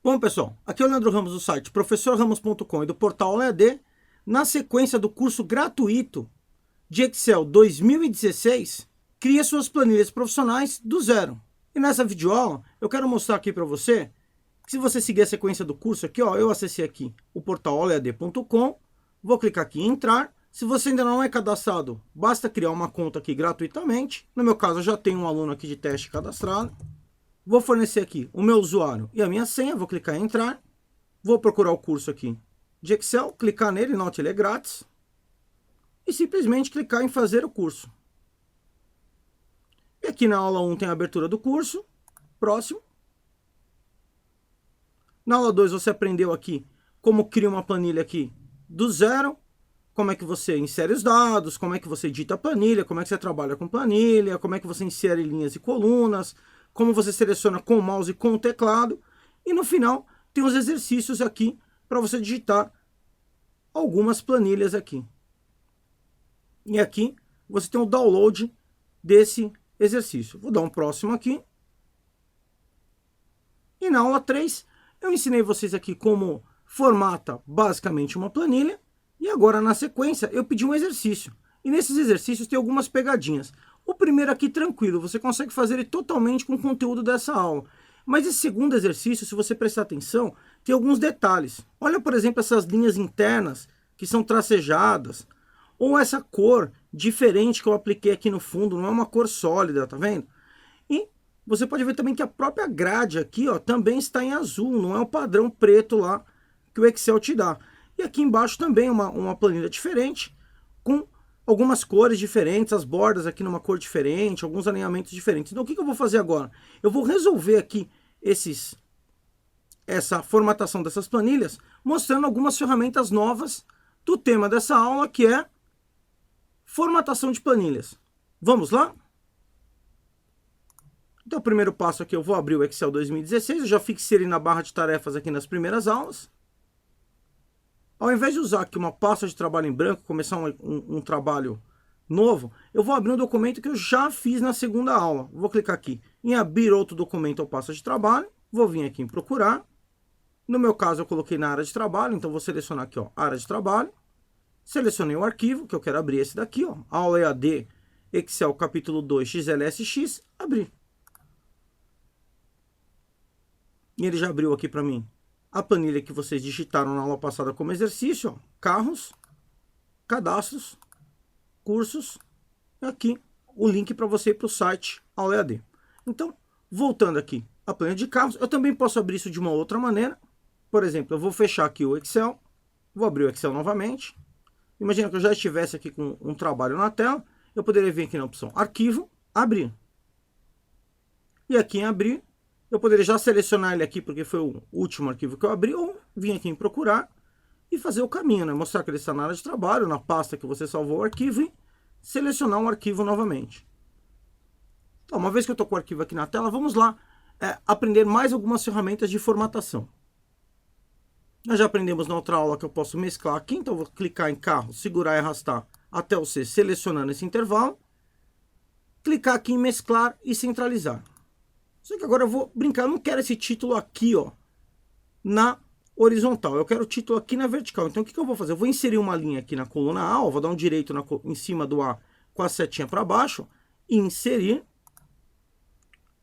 Bom, pessoal, aqui é o Leandro Ramos do site professorramos.com e do portal Aula EAD, na sequência do curso gratuito de Excel 2016, cria suas planilhas profissionais do zero. E nessa videoaula, eu quero mostrar aqui para você que se você seguir a sequência do curso aqui, ó, eu acessei aqui o portal aulaead.com, vou clicar aqui em entrar. Se você ainda não é cadastrado, basta criar uma conta aqui gratuitamente. No meu caso, eu já tenho um aluno aqui de teste cadastrado. Vou fornecer aqui o meu usuário e a minha senha, vou clicar em entrar. Vou procurar o curso aqui de Excel, clicar nele, note ele é grátis. E simplesmente clicar em fazer o curso. E aqui na aula 1 tem a abertura do curso. Próximo. Na aula 2 você aprendeu aqui como cria uma planilha aqui do zero. Como é que você insere os dados, como é que você edita a planilha, como é que você trabalha com planilha, como é que você insere linhas e colunas, como você seleciona com o mouse e com o teclado. E no final tem os exercícios aqui para você digitar algumas planilhas aqui. E aqui você tem o download desse exercício. Vou dar um próximo aqui. E na aula 3 eu ensinei vocês aqui como formata basicamente uma planilha. E agora na sequência eu pedi um exercício. E nesses exercícios tem algumas pegadinhas. O primeiro aqui tranquilo, você consegue fazer ele totalmente com o conteúdo dessa aula. Mas esse segundo exercício, se você prestar atenção, tem alguns detalhes. Olha, por exemplo, essas linhas internas que são tracejadas. Ou essa cor diferente que eu apliquei aqui no fundo, não é uma cor sólida, tá vendo? E você pode ver também que a própria grade aqui, ó, também está em azul, não é o padrão preto lá que o Excel te dá. E aqui embaixo também uma planilha diferente, com algumas cores diferentes, as bordas aqui numa cor diferente, alguns alinhamentos diferentes. Então o que eu vou fazer agora? Eu vou resolver aqui essa formatação dessas planilhas, mostrando algumas ferramentas novas do tema dessa aula, que é formatação de planilhas. Vamos lá? Então o primeiro passo aqui, eu vou abrir o Excel 2016, eu já fixei ele na barra de tarefas aqui nas primeiras aulas. Ao invés de usar aqui uma pasta de trabalho em branco, começar um trabalho novo, eu vou abrir um documento que eu já fiz na segunda aula. Vou clicar aqui em abrir outro documento ou pasta de trabalho, vou vir aqui em procurar. No meu caso eu coloquei na área de trabalho, então vou selecionar aqui, ó, área de trabalho. Selecionei o arquivo, que eu quero abrir esse daqui, ó, aula EAD, Excel capítulo 2, XLSX, abrir. E ele já abriu aqui para mim a planilha que vocês digitaram na aula passada como exercício, ó, carros, cadastros, cursos, e aqui o link para você ir para o site Aula EAD. Então, voltando aqui à planilha de carros, eu também posso abrir isso de uma outra maneira. Por exemplo, eu vou fechar aqui o Excel, vou abrir o Excel novamente. Imagina que eu já estivesse aqui com um trabalho na tela, eu poderia vir aqui na opção Arquivo, Abrir. E aqui em Abrir, eu poderia já selecionar ele aqui, porque foi o último arquivo que eu abri, ou vir aqui em procurar e fazer o caminho, né? Mostrar que ele está na área de trabalho, na pasta que você salvou o arquivo e selecionar um arquivo novamente. Então, uma vez que eu estou com o arquivo aqui na tela, vamos lá aprender mais algumas ferramentas de formatação. Nós já aprendemos na outra aula que eu posso mesclar aqui, então eu vou clicar em carro, segurar e arrastar até o C, selecionando esse intervalo. Clicar aqui em mesclar e centralizar. Só que agora eu vou brincar, eu não quero esse título aqui, ó, na horizontal. Eu quero o título aqui na vertical. Então o que eu vou fazer? Eu vou inserir uma linha aqui na coluna A, ó, vou dar um direito em cima do A com a setinha para baixo, e inserir.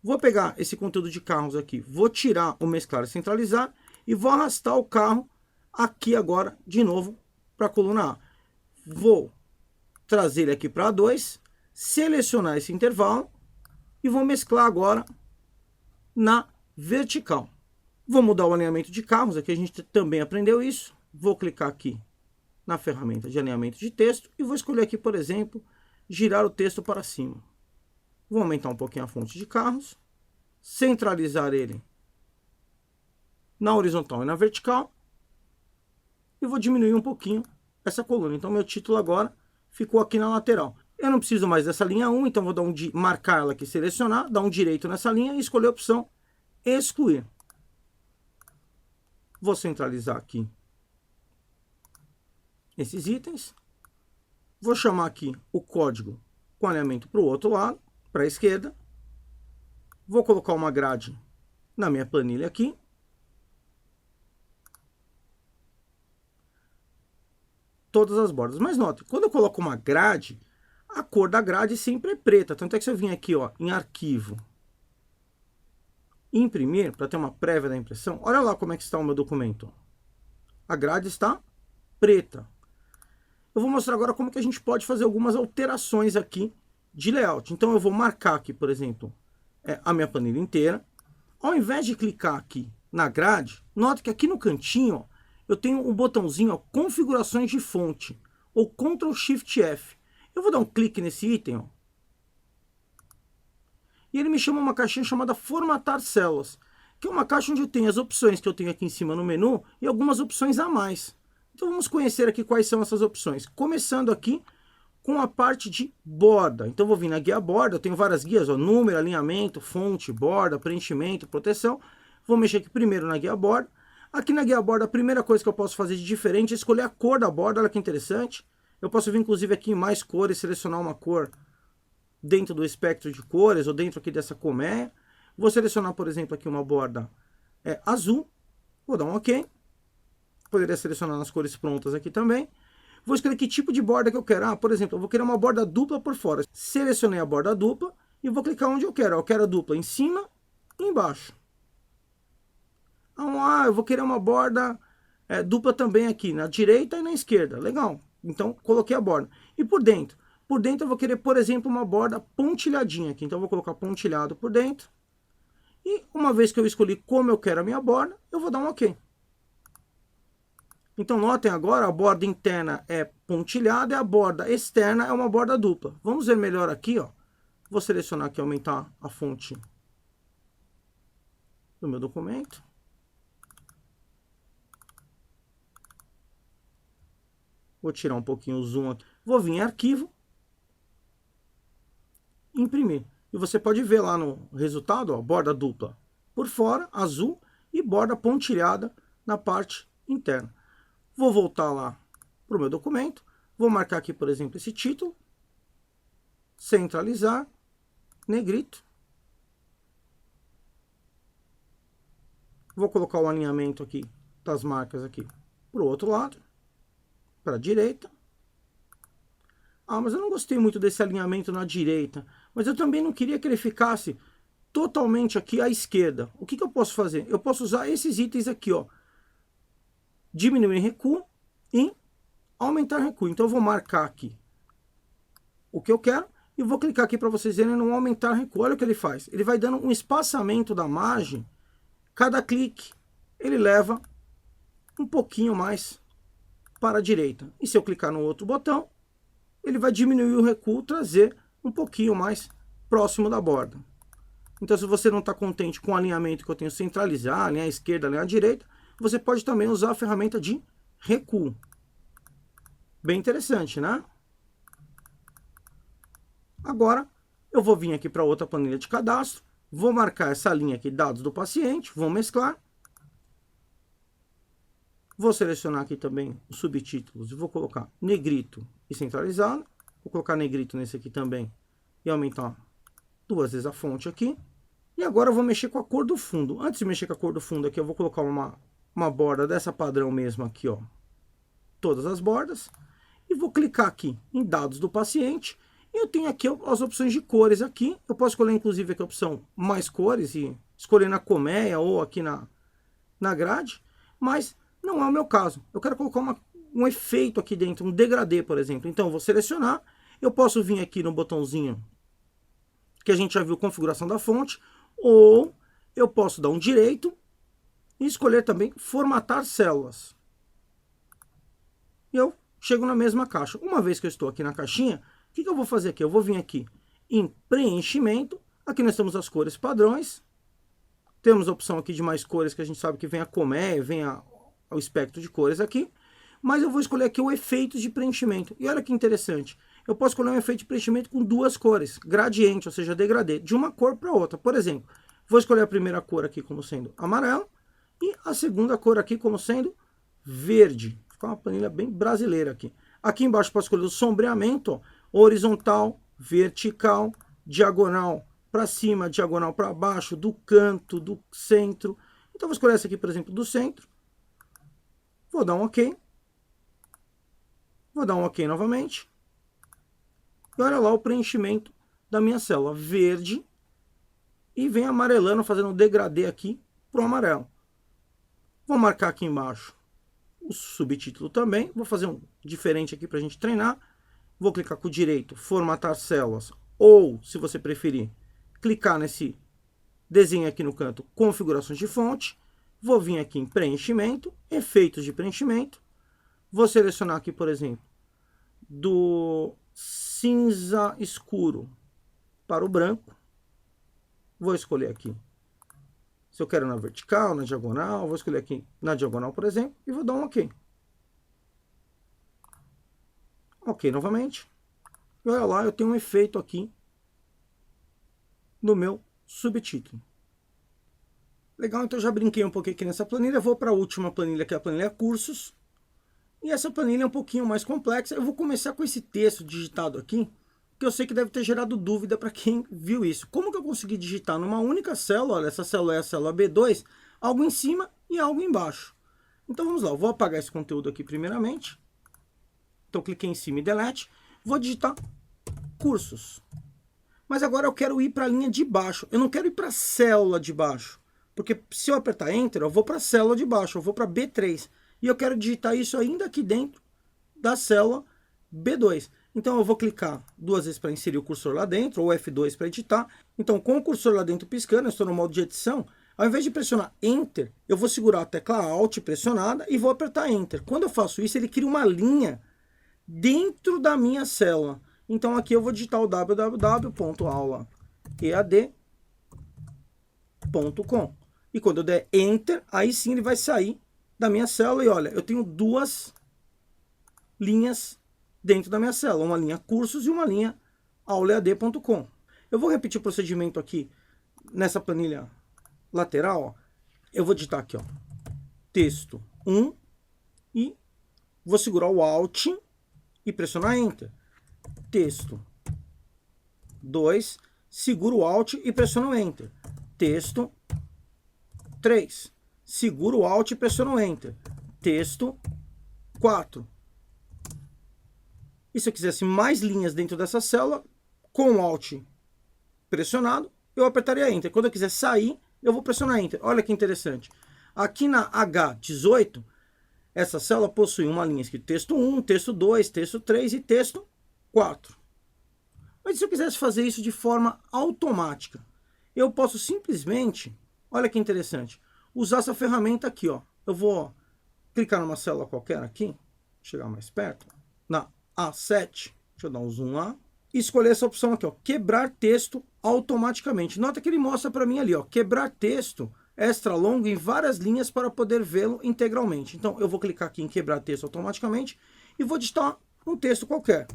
Vou pegar esse conteúdo de carros aqui, vou tirar o mesclar e centralizar, e vou arrastar o carro aqui agora, de novo, para a coluna A. Vou trazer ele aqui para A2, selecionar esse intervalo, e vou mesclar agora na vertical. Vou mudar o alinhamento de carros, aqui a gente também aprendeu isso. Vou clicar aqui na ferramenta de alinhamento de texto e vou escolher aqui, por exemplo, girar o texto para cima. Vou aumentar um pouquinho a fonte de carros, centralizar ele na horizontal e na vertical e vou diminuir um pouquinho essa coluna. Então meu título agora ficou aqui na lateral. Eu não preciso mais dessa linha 1, então vou dar marcar ela aqui, selecionar, dar um direito nessa linha e escolher a opção excluir. Vou centralizar aqui esses itens. Vou chamar aqui o código com alinhamento para o outro lado, para a esquerda. Vou colocar uma grade na minha planilha aqui. todas as bordas. Mas note, quando eu coloco uma grade, a cor da grade sempre é preta. Tanto é que se eu vim aqui, ó, em arquivo, imprimir, para ter uma prévia da impressão, olha lá como é que está o meu documento. A grade está preta. Eu vou mostrar agora como que a gente pode fazer algumas alterações aqui de layout. Então eu vou marcar aqui, por exemplo, a minha planilha inteira. Ao invés de clicar aqui na grade, note que aqui no cantinho, ó, eu tenho um botãozinho, ó, configurações de fonte, ou Ctrl Shift F. Eu vou dar um clique nesse item, ó, e ele me chama uma caixinha chamada formatar células, que é uma caixa onde eu tenho as opções que eu tenho aqui em cima no menu e algumas opções a mais. Então vamos conhecer aqui quais são essas opções. Começando aqui com a parte de borda. Então vou vir na guia borda, eu tenho várias guias, ó, número, alinhamento, fonte, borda, preenchimento, proteção. Vou mexer aqui primeiro na guia borda. Aqui na guia borda, a primeira coisa que eu posso fazer de diferente é escolher a cor da borda, olha que interessante. Eu posso vir inclusive aqui em mais cores, selecionar uma cor dentro do espectro de cores, ou dentro aqui dessa colmeia. Vou selecionar, por exemplo, aqui uma borda azul. Vou dar um OK. Poderia selecionar nas cores prontas aqui também. Vou escolher que tipo de borda que eu quero. Por exemplo, eu vou querer uma borda dupla por fora. Selecionei a borda dupla e vou clicar onde eu quero. Eu quero a dupla em cima e embaixo. Eu vou querer uma borda dupla também aqui, na direita e na esquerda. Legal. Então, coloquei a borda. E por dentro? Por dentro eu vou querer, por exemplo, uma borda pontilhadinha aqui. Então, eu vou colocar pontilhado por dentro. E uma vez que eu escolhi como eu quero a minha borda, eu vou dar um OK. Então, notem agora, a borda interna é pontilhada e a borda externa é uma borda dupla. Vamos ver melhor aqui, ó. Vou selecionar aqui, aumentar a fonte do meu documento. Vou tirar um pouquinho o zoom aqui. Vou vir em arquivo. Imprimir. E você pode ver lá no resultado, ó, borda dupla por fora, azul, e borda pontilhada na parte interna. Vou voltar lá para o meu documento. Vou marcar aqui, por exemplo, esse título. Centralizar. Negrito. Vou colocar o alinhamento aqui das marcas aqui para o outro lado. Para a direita. Mas eu não gostei muito desse alinhamento na direita. Mas eu também não queria que ele ficasse totalmente aqui à esquerda. O que eu posso fazer? Eu posso usar esses itens aqui, ó. Diminuir recuo e aumentar recuo. Então eu vou marcar aqui o que eu quero e vou clicar aqui para vocês verem no aumentar recuo. Olha o que ele faz. Ele vai dando um espaçamento da margem. Cada clique ele leva um pouquinho mais para a direita. E se eu clicar no outro botão, ele vai diminuir o recuo, trazer um pouquinho mais próximo da borda. Então, se você não está contente com o alinhamento que eu tenho centralizar, alinhar à esquerda, alinhar à direita, você pode também usar a ferramenta de recuo. Bem interessante, né? Agora, eu vou vir aqui para outra planilha de cadastro, vou marcar essa linha aqui, dados do paciente, vou mesclar. Vou selecionar aqui também os subtítulos e vou colocar negrito e centralizado. Vou colocar negrito nesse aqui também e aumentar duas vezes a fonte aqui. E agora eu vou mexer com a cor do fundo. Antes de mexer com a cor do fundo aqui, eu vou colocar uma borda dessa padrão mesmo aqui, ó. Todas as bordas. E vou clicar aqui em dados do paciente. E eu tenho aqui as opções de cores aqui. Eu posso escolher inclusive aqui a opção mais cores e escolher na colmeia ou aqui na grade. Mas não é o meu caso. Eu quero colocar um efeito aqui dentro, um degradê, por exemplo. Então eu vou selecionar. Eu posso vir aqui no botãozinho que a gente já viu, configuração da fonte. Ou eu posso dar um direito e escolher também formatar células. E eu chego na mesma caixa. Uma vez que eu estou aqui na caixinha, o que eu vou fazer aqui? Eu vou vir aqui em preenchimento. Aqui nós temos as cores padrões. Temos a opção aqui de mais cores, que a gente sabe que vem a colmeia, vem o espectro de cores aqui. Mas eu vou escolher aqui o efeito de preenchimento. E olha que interessante. Eu posso escolher um efeito de preenchimento com duas cores. Gradiente, ou seja, degradê. De uma cor para outra. Por exemplo, vou escolher a primeira cor aqui como sendo amarelo. E a segunda cor aqui como sendo verde. Fica uma planilha bem brasileira aqui. Aqui embaixo posso escolher o sombreamento, ó, horizontal, vertical, diagonal para cima, diagonal para baixo, do canto, do centro. Então vou escolher essa aqui, por exemplo, do centro. Vou dar um OK. Vou dar um OK novamente. E olha lá o preenchimento da minha célula verde. E vem amarelando, fazendo um degradê aqui para o amarelo. Vou marcar aqui embaixo o subtítulo também. Vou fazer um diferente aqui para a gente treinar. Vou clicar com o direito, formatar células. Ou, se você preferir, clicar nesse desenho aqui no canto, configurações de fonte. Vou vir aqui em preenchimento, efeitos de preenchimento. Vou selecionar aqui, por exemplo, do cinza escuro para o branco. Vou escolher aqui se eu quero na vertical, na diagonal. Vou escolher aqui na diagonal, por exemplo, e vou dar um OK. OK novamente. E olha lá, eu tenho um efeito aqui no meu subtítulo. Legal, então já brinquei um pouquinho aqui nessa planilha. Vou para a última planilha, que é a planilha cursos. E essa planilha é um pouquinho mais complexa. Eu vou começar com esse texto digitado aqui, que eu sei que deve ter gerado dúvida para quem viu isso. Como que eu consegui digitar numa única célula, olha, essa célula é a célula B2, algo em cima e algo embaixo? Então vamos lá, eu vou apagar esse conteúdo aqui primeiramente. Então cliquei em cima e delete. Vou digitar cursos. Mas agora eu quero ir para a linha de baixo. Eu não quero ir para a célula de baixo. Porque se eu apertar Enter, eu vou para a célula de baixo, eu vou para B3. E eu quero digitar isso ainda aqui dentro da célula B2. Então eu vou clicar duas vezes para inserir o cursor lá dentro, ou F2 para editar. Então com o cursor lá dentro piscando, eu estou no modo de edição. Ao invés de pressionar Enter, eu vou segurar a tecla Alt pressionada e vou apertar Enter. Quando eu faço isso, ele cria uma linha dentro da minha célula. Então aqui eu vou digitar o www.aulaead.com. E quando eu der Enter, aí sim ele vai sair da minha célula. E olha, eu tenho duas linhas dentro da minha célula. Uma linha cursos e uma linha aulaead.com. Eu vou repetir o procedimento aqui nessa planilha lateral. Ó. Eu vou digitar aqui, ó, texto 1 e vou segurar o Alt e pressionar Enter. Texto 2, seguro o Alt e pressiono Enter. Texto 3, seguro o Alt e pressiono Enter. Texto 4. E se eu quisesse mais linhas dentro dessa célula, com o Alt pressionado, eu apertaria Enter. Quando eu quiser sair, eu vou pressionar Enter. Olha que interessante. Aqui na H18, essa célula possui uma linha escrito texto 1, texto 2, texto 3 e texto 4. Mas se eu quisesse fazer isso de forma automática, eu posso simplesmente, olha que interessante, usar essa ferramenta aqui, ó. Eu vou clicar numa célula qualquer aqui, chegar mais perto, na A7, deixa eu dar um zoom lá, e escolher essa opção aqui, ó, quebrar texto automaticamente. Nota que ele mostra para mim ali, ó, quebrar texto extra longo em várias linhas para poder vê-lo integralmente. Então eu vou clicar aqui em quebrar texto automaticamente e vou digitar um texto qualquer.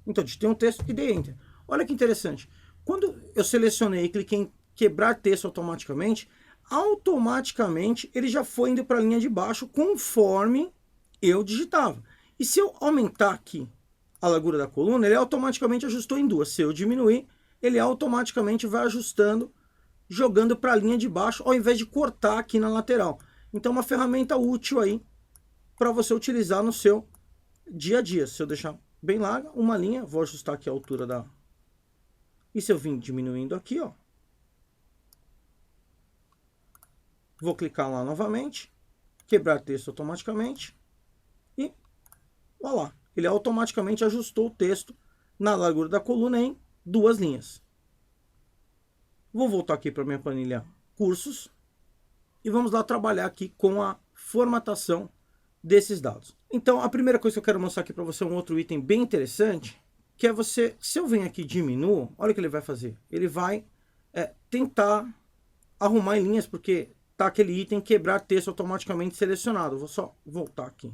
Então, digitei um texto e dei Enter. Olha que interessante. Quando eu selecionei e cliquei em quebrar texto automaticamente, automaticamente ele já foi indo para a linha de baixo conforme eu digitava. E se eu aumentar aqui a largura da coluna, ele automaticamente ajustou em duas. Se eu diminuir, ele automaticamente vai ajustando, jogando para a linha de baixo, ao invés de cortar aqui na lateral. Então, uma ferramenta útil aí para você utilizar no seu dia a dia. Se eu deixar bem larga, uma linha, vou ajustar aqui a altura da... E se eu vim diminuindo aqui, ó, vou clicar lá novamente, quebrar texto automaticamente e, olha lá, ele automaticamente ajustou o texto na largura da coluna em duas linhas. Vou voltar aqui para minha planilha cursos e vamos lá trabalhar aqui com a formatação desses dados. Então, a primeira coisa que eu quero mostrar aqui para você é um outro item bem interessante, que é você, se eu venho aqui e diminuo, olha o que ele vai fazer. Ele vai tentar arrumar em linhas, porque tá aquele item quebrar texto automaticamente selecionado. Vou só voltar aqui.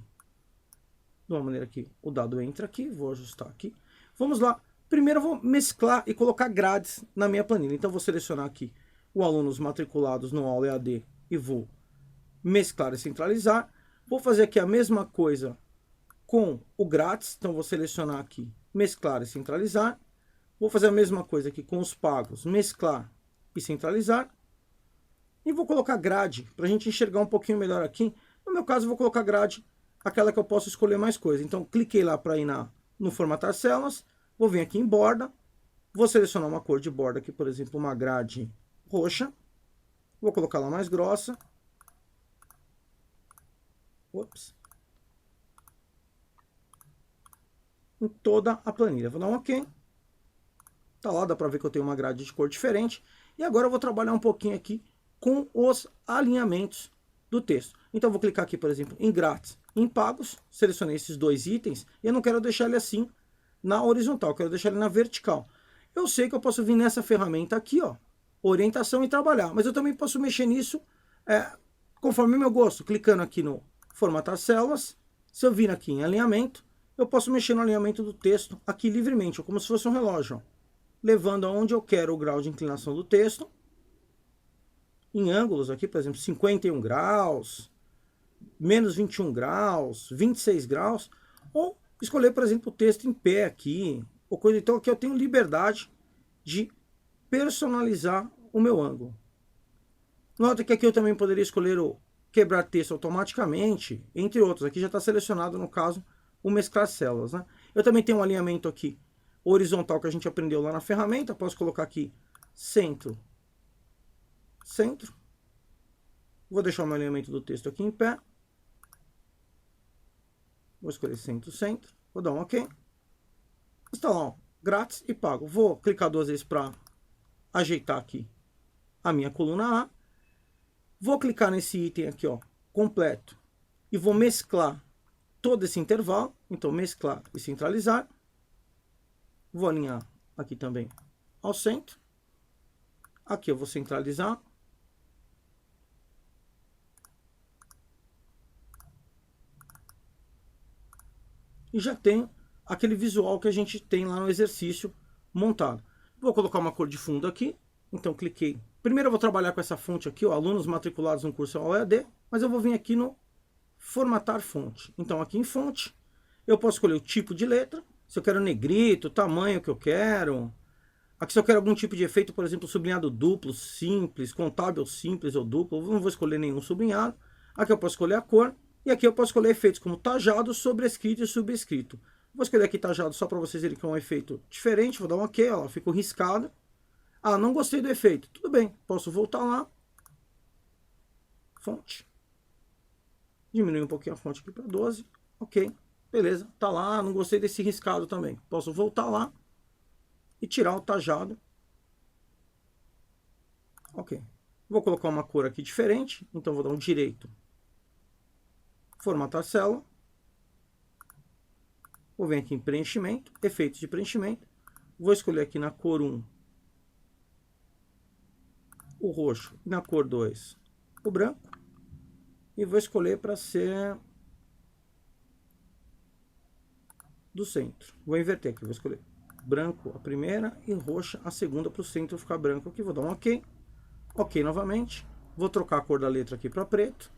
De uma maneira que o dado entra aqui, vou ajustar aqui. Vamos lá. Primeiro eu vou mesclar e colocar grades na minha planilha. Então, vou selecionar aqui os alunos matriculados no Aula EAD e vou mesclar e centralizar. Vou fazer aqui a mesma coisa com o grátis. Então, vou selecionar aqui mesclar e centralizar. Vou fazer a mesma coisa aqui com os pagos, mesclar e centralizar. E vou colocar grade, para a gente enxergar um pouquinho melhor aqui. No meu caso, eu vou colocar grade, aquela que eu posso escolher mais coisa. Então, cliquei lá para ir no formatar células. Vou vir aqui em borda. Vou selecionar uma cor de borda aqui, por exemplo, uma grade roxa. Vou colocar ela mais grossa. Ops. Em toda a planilha. Vou dar um OK. Tá lá, dá para ver que eu tenho uma grade de cor diferente. E agora eu vou trabalhar um pouquinho aqui com os alinhamentos do texto. Então eu vou clicar aqui, por exemplo, em grátis, em pagos, selecionei esses dois itens, e eu não quero deixar ele assim na horizontal, eu quero deixar ele na vertical. Eu sei que eu posso vir nessa ferramenta aqui, ó, orientação e trabalhar, mas eu também posso mexer nisso conforme o meu gosto, clicando aqui no formatar células. Se eu vir aqui em alinhamento, eu posso mexer no alinhamento do texto aqui livremente, como se fosse um relógio, ó, levando aonde eu quero o grau de inclinação do texto, em ângulos aqui, por exemplo, 51 graus, menos 21 graus, 26 graus, ou escolher, por exemplo, o texto em pé aqui, ou coisa. Então aqui eu tenho liberdade de personalizar o meu ângulo. Nota que aqui eu também poderia escolher o quebrar texto automaticamente, entre outros. Aqui já está selecionado, no caso, o mesclar células, né? Eu também tenho um alinhamento aqui horizontal que a gente aprendeu lá na ferramenta. Posso colocar aqui centro, centro. Vou deixar o meu alinhamento do texto aqui em pé. Vou escolher centro, centro. Vou dar um OK. Está lá, ó, grátis e pago. Vou clicar duas vezes para ajeitar aqui a minha coluna A. Vou clicar nesse item aqui, ó, completo. E vou mesclar todo esse intervalo. Então, mesclar e centralizar. Vou alinhar aqui também ao centro. Aqui eu vou centralizar. E já tem aquele visual que a gente tem lá no exercício montado. Vou colocar uma cor de fundo aqui. Então, cliquei. Primeiro eu vou trabalhar com essa fonte aqui, ó, alunos matriculados no curso OEAD. Mas eu vou vir aqui no formatar fonte. Então, aqui em fonte, eu posso escolher o tipo de letra. Se eu quero negrito, o tamanho que eu quero. Aqui se eu quero algum tipo de efeito, por exemplo, sublinhado duplo, simples, contábil simples ou duplo. Eu não vou escolher nenhum sublinhado. Aqui eu posso escolher a cor. E aqui eu posso escolher efeitos como tajado, sobrescrito e subscrito. Vou escolher aqui tajado só para vocês verem que é um efeito diferente. Vou dar um OK, ó, ficou riscado. Ah, não gostei do efeito. Tudo bem, posso voltar lá. Fonte. Diminuir um pouquinho a fonte aqui para 12. OK, beleza, tá lá. Não gostei desse riscado também. Posso voltar lá e tirar o tajado. OK. Vou colocar uma cor aqui diferente. Então vou dar um direito. Formatar célula. Vou vir aqui em preenchimento, efeitos de preenchimento. Vou escolher aqui na cor 1 o roxo e na cor 2 o branco. E vou escolher para ser do centro. Vou inverter aqui, vou escolher branco a primeira e roxa a segunda para o centro ficar branco aqui. Vou dar um OK. OK novamente. Vou trocar a cor da letra aqui para preto.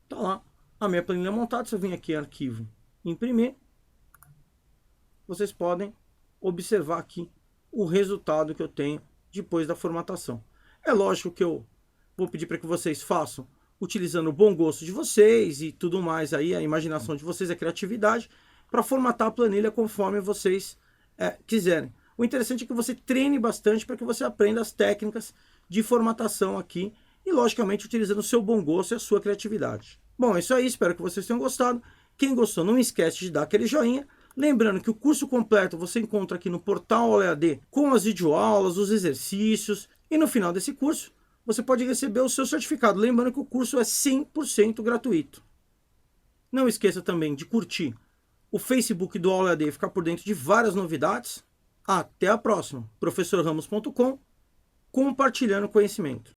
Tá lá a minha planilha montada. Se eu vim aqui em arquivo, imprimir, vocês podem observar aqui o resultado que eu tenho depois da formatação. É lógico que eu vou pedir para que vocês façam utilizando o bom gosto de vocês e tudo mais aí, a imaginação de vocês, a criatividade, para formatar a planilha conforme vocês quiserem. O interessante é que você treine bastante para que você aprenda as técnicas de formatação aqui e, logicamente, utilizando o seu bom gosto e a sua criatividade. Bom, é isso aí, espero que vocês tenham gostado. Quem gostou, não esquece de dar aquele joinha. Lembrando que o curso completo você encontra aqui no portal OEAD com as videoaulas, os exercícios. E no final desse curso, você pode receber o seu certificado. Lembrando que o curso é 100% gratuito. Não esqueça também de curtir o Facebook do OEAD e ficar por dentro de várias novidades. Até a próxima. professorramos.com, compartilhando conhecimento.